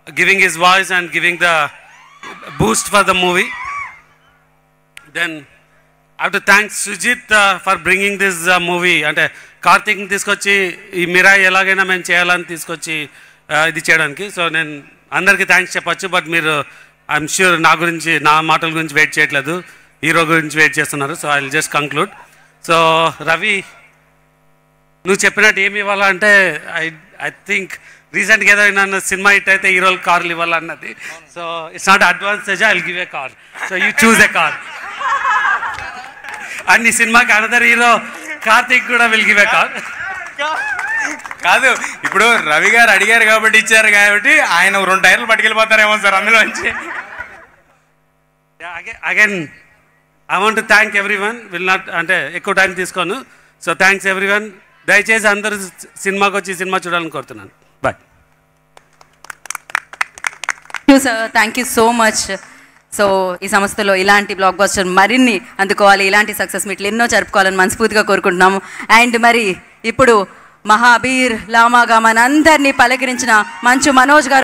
giving his voice and giving the boost for the movie. Then I have to thank Sujit for bringing this movie. అంటే కార్తిక్ని తీసుకొచ్చి ఈ మిరాయి ఎలాగైనా మేము చేయాలని తీసుకొచ్చి ఇది చేయడానికి. సో నేను అందరికీ థ్యాంక్స్ చెప్పచ్చు. బట్ మీరు ఐఎమ్ ష్యూర్ నా మాటల గురించి వెయిట్ చేయట్లేదు, హీరో గురించి వెయిట్ చేస్తున్నారు. So I will just conclude. So Ravi, నువ్వు చెప్పినట్టు ఏమి ఇవ్వాలంటే ఐ థింక్ రీసెంట్గా ఏదో నన్ను సినిమా హిట్ అయితే హీరోలు కార్లు ఇవ్వాలన్నది. So it's not advantage, I will give a car. So you choose a car. And ఈ సినిమాకి అనదర్ హీరో కార్తిక్ కూడా విల్ గివ్ ఏ కార్. కాదు, ఇప్పుడు రవి గారు అడిగారు కాబట్టి ఇచ్చారు కాబట్టి ఆయన 2 టైర్లు పట్టుకెళ్ళిపోతారేమో సార్ అందులోంచి. Again I want to thank everyone. Will not అంటే ఎక్కువ టైం తీసుకోను. So thanks everyone. దయచేసి అందరూ సినిమాకి వచ్చి సినిమా చూడాలని కోరుతున్నాను. Bye. Thank you so much. So ఈ సంస్థలో ఇలాంటి బ్లాక్ బస్టర్ మరిన్ని అందుకోవాలి, ఇలాంటి సక్సెస్ మీట్లు ఎన్నో జరుపుకోవాలని మనస్ఫూర్తిగా కోరుకుంటున్నాము. అండ్ మరి ఇప్పుడు మహాబీర్ లామాగా మనందరినీ పలకరించిన మంచు మనోజ్ గారు